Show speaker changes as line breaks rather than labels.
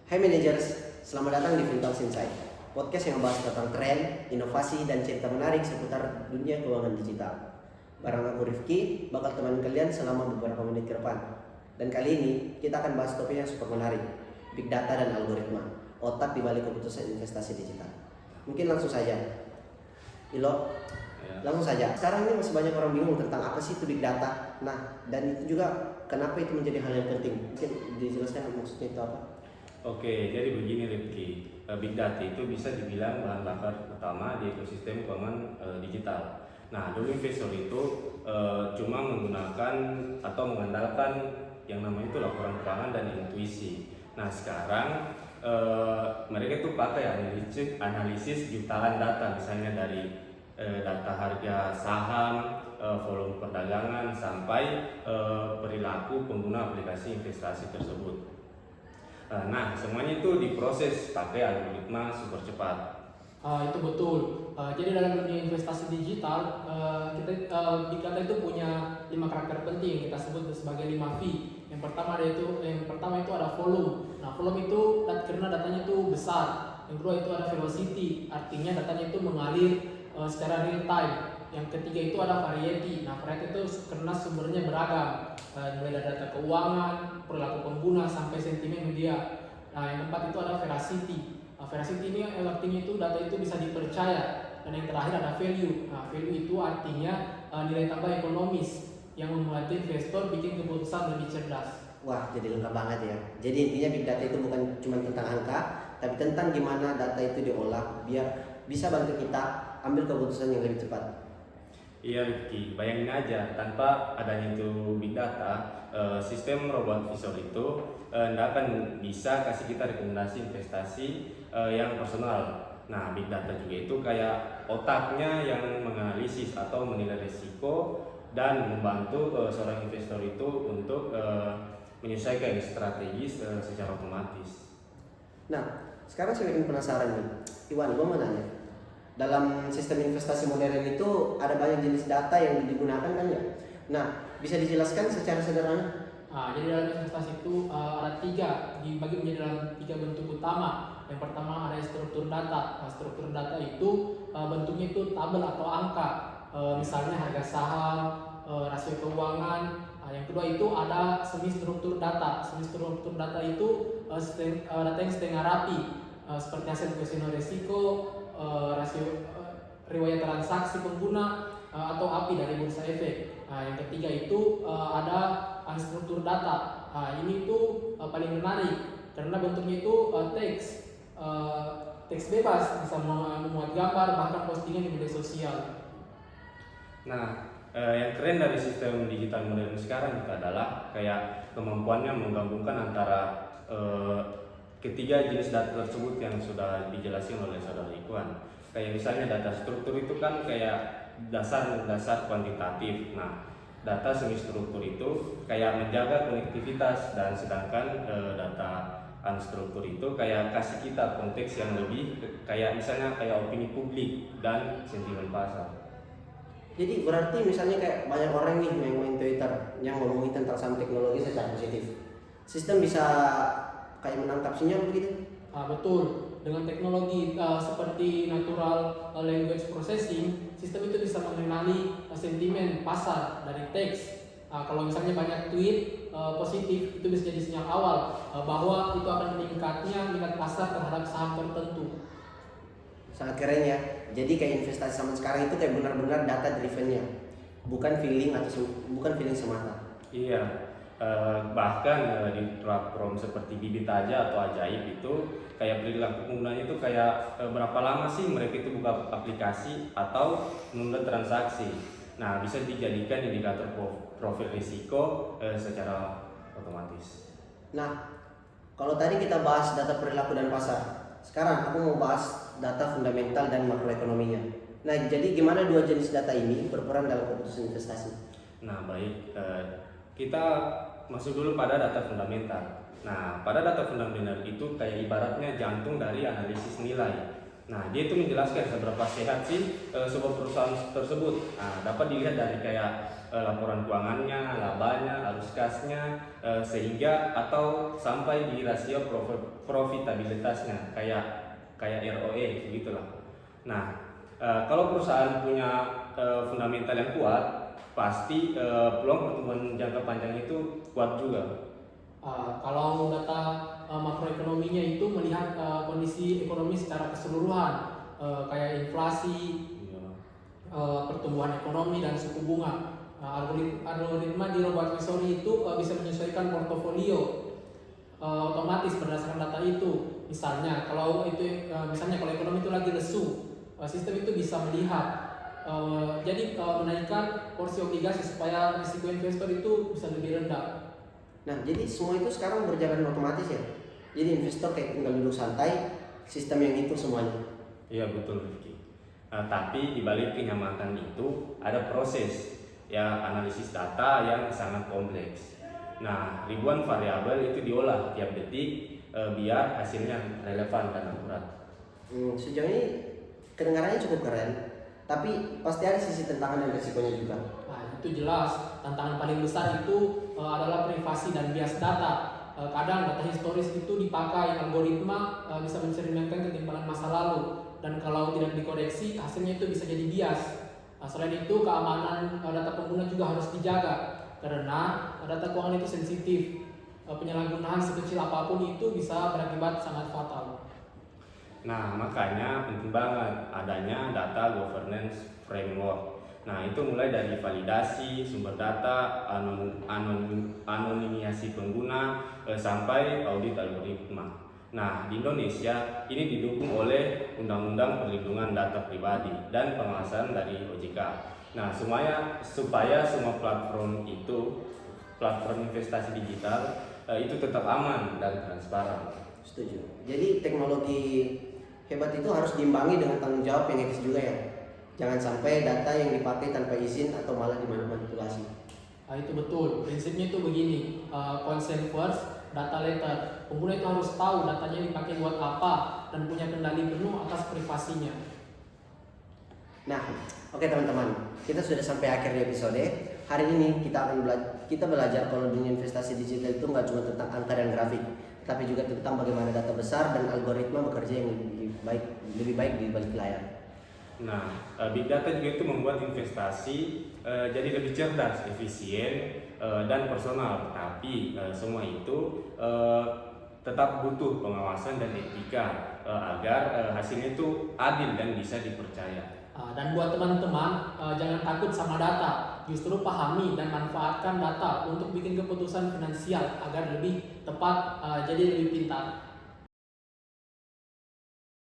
Hai managers, selamat datang di Fintalks Insight, podcast yang membahas tentang tren, inovasi, dan cerita menarik seputar dunia keuangan digital. Barang aku Rifki, bakal teman kalian selama beberapa menit ke depan. Dan kali ini kita akan bahas topik yang super menarik, Big Data dan Algoritma, otak di balik keputusan investasi digital. Mungkin langsung saja. Ilo, langsung saja. Sekarang ini masih banyak orang bingung tentang apa sih itu Big Data. Nah, dan itu juga kenapa itu menjadi hal yang penting. Mungkin dijelaskan maksudnya itu apa?
Oke, jadi begini Rifki, Big Data itu bisa dibilang bahan bakar utama di ekosistem keuangan digital. Nah, dulu investor itu cuma menggunakan atau mengandalkan yang namanya itu laporan keuangan dan intuisi. Nah, sekarang mereka itu pakai analisis jutaan data, misalnya dari data harga saham, volume perdagangan, sampai perilaku pengguna aplikasi investasi tersebut. Nah, semuanya itu diproses pakai algoritma super cepat.
Itu betul. Jadi dalam dunia investasi digital, Big Data itu punya 5 karakter penting yang kita sebut sebagai 5 V. Yang pertama itu ada volume. Nah, volume itu karena datanya itu besar. Yang kedua itu ada velocity, artinya datanya itu mengalir secara real time. Yang ketiga itu ada variety. Nah, variety itu karena sumbernya beragam, mulai dari data keuangan, perilaku pengguna, sampai sentimen media. Nah, yang keempat itu ada veracity. Veracity ini artinya itu data itu bisa dipercaya. Dan yang terakhir ada value. Nah, value itu artinya nilai tambah ekonomis yang membuat investor bikin keputusan lebih cerdas.
Wah, jadi lengkap banget ya. Jadi intinya Big Data itu bukan cuma tentang angka, tapi tentang gimana data itu diolah biar bisa bantu kita ambil keputusan yang lebih cepat.
Iya Rifki, bayangin aja tanpa adanya itu Big Data, sistem robot visor itu tidak akan bisa kasih kita rekomendasi investasi yang personal. Nah, Big Data juga itu kayak otaknya yang menganalisis atau menilai risiko dan membantu seorang investor itu untuk menyesuaikan strategi secara otomatis.
Nah, sekarang saya bikin penasaran nih. Iwan, gue mau nanya. Dalam sistem investasi modern itu ada banyak jenis data yang digunakan kan ya? Nah, bisa dijelaskan secara sederhana?
Jadi dalam investasi itu ada dibagi menjadi dalam 3 bentuk utama. Yang pertama ada struktur data. Nah, struktur data itu bentuknya itu tabel atau angka. Misalnya harga saham, rasio keuangan. Yang kedua itu ada semi struktur data. Semi struktur data itu data yang setengah rapi, seperti hasil kuesioner risiko, rasio riwayat transaksi pengguna, atau API dari bursa efek. Yang ketiga itu ada unstruktur data. Ini tuh paling menarik karena bentuknya itu teks bebas, bisa memuat gambar, bahkan postingan di media sosial.
Nah, yang keren dari sistem digital modern sekarang itu adalah kayak kemampuannya menggabungkan antara ketiga jenis data tersebut yang sudah dijelaskan oleh saudara Ikhwan. Kayak misalnya data struktur itu kan kayak dasar kuantitatif. Nah, data semi struktur itu kayak menjaga konektivitas, dan sedangkan data unstruktur itu kayak kasih kita konteks yang lebih kayak misalnya kayak opini publik dan sentimen pasar.
Jadi berarti misalnya kayak banyak orang nih yang main Twitter yang ngomongin tentang saham teknologi secara positif. Sistem bisa kayak menangkap sinyal begitu?
Betul. Dengan teknologi seperti natural language processing, sistem itu bisa mengenali sentimen pasar dari teks. Kalau misalnya banyak tweet positif, itu bisa jadi sinyal awal bahwa itu akan meningkatnya minat pasar terhadap saham tertentu.
Sangat keren ya. Jadi kayak investasi zaman sekarang itu kayak benar-benar data drivennya, bukan feeling semata.
Iya, bahkan di platform seperti Bibit aja atau Ajaib itu kayak perilaku penggunanya itu kayak berapa lama sih mereka itu buka aplikasi atau menunda transaksi. Nah, bisa dijadikan indikator profil risiko secara otomatis.
Nah, kalau tadi kita bahas data perilaku dan pasar, sekarang aku mau bahas data fundamental dan makroekonominya. Nah, jadi gimana dua jenis data ini berperan dalam keputusan investasi?
Nah, baik, kita masuk dulu pada data fundamental. Nah, pada data fundamental itu kayak ibaratnya jantung dari analisis nilai. Nah, dia itu menjelaskan seberapa sehat sih sebuah perusahaan tersebut. Nah, dapat dilihat dari kayak laporan keuangannya, labanya, arus kasnya, sehingga atau sampai di rasio profitabilitasnya kayak ROE begitulah. Nah, kalau perusahaan punya fundamental yang kuat, pasti peluang pertumbuhan jangka panjang itu kuat juga.
Kalau data makroekonominya itu melihat kondisi ekonomi secara keseluruhan, kayak inflasi, pertumbuhan ekonomi dan suku bunga. Algoritma di robot advisory itu bisa menyesuaikan portofolio otomatis berdasarkan data itu. Misalnya kalau ekonomi itu lagi lesu, sistem itu bisa melihat menaikkan porsi obligasi supaya risiko investor itu bisa lebih rendah.
Nah, jadi semua itu sekarang berjalan otomatis ya. Jadi investor kayak tinggal duduk santai, sistem yang itu semuanya.
Iya betul Rifki. Tapi di balik kenyamanan itu ada proses ya analisis data yang sangat kompleks. Nah, ribuan variabel itu diolah tiap detik biar hasilnya relevan dan akurat.
Sejauh ini kedengarannya cukup keren, tapi pasti ada sisi tantangan dan risikonya juga.
Nah, itu jelas. Tantangan paling besar itu adalah privasi dan bias data. Kadang data historis itu dipakai algoritma bisa mencerminkan ketimpangan masa lalu, dan kalau tidak dikoreksi hasilnya itu bisa jadi bias. Selain itu keamanan data pengguna juga harus dijaga karena data keuangan itu sensitif. Penyalahgunaan sekecil apapun itu bisa berakibat sangat fatal.
Nah, makanya penting banget adanya data governance framework. Nah, itu mulai dari validasi sumber data, anonimisasi pengguna, sampai audit algoritma. Nah, di Indonesia ini didukung oleh Undang-Undang Perlindungan Data Pribadi dan pengawasan dari OJK. Nah, supaya semua platform investasi digital itu tetap aman dan transparan.
Setuju. Jadi teknologi hebat itu harus diimbangi dengan tanggung jawab yang etis juga ya. Jangan sampai data yang dipakai tanpa izin atau malah dimanipulasi.
Itu betul. Prinsipnya itu begini, consent first, data later. Pengguna itu harus tahu datanya dipakai buat apa dan punya kendali penuh atas privasinya.
Nah, oke teman-teman, kita sudah sampai akhir di episode. Hari ini kita belajar kalau dunia investasi digital itu nggak cuma tentang angka dan grafik, tapi juga tentang bagaimana data besar dan algoritma bekerja yang lebih baik di balik layar.
Nah, big data juga itu membuat investasi jadi lebih cerdas, efisien, dan personal. Tapi semua itu tetap butuh pengawasan dan etika agar hasilnya itu adil dan bisa dipercaya.
Dan buat teman-teman, jangan takut sama data. Justru pahami dan manfaatkan data untuk bikin keputusan finansial agar lebih tepat, jadi lebih pintar.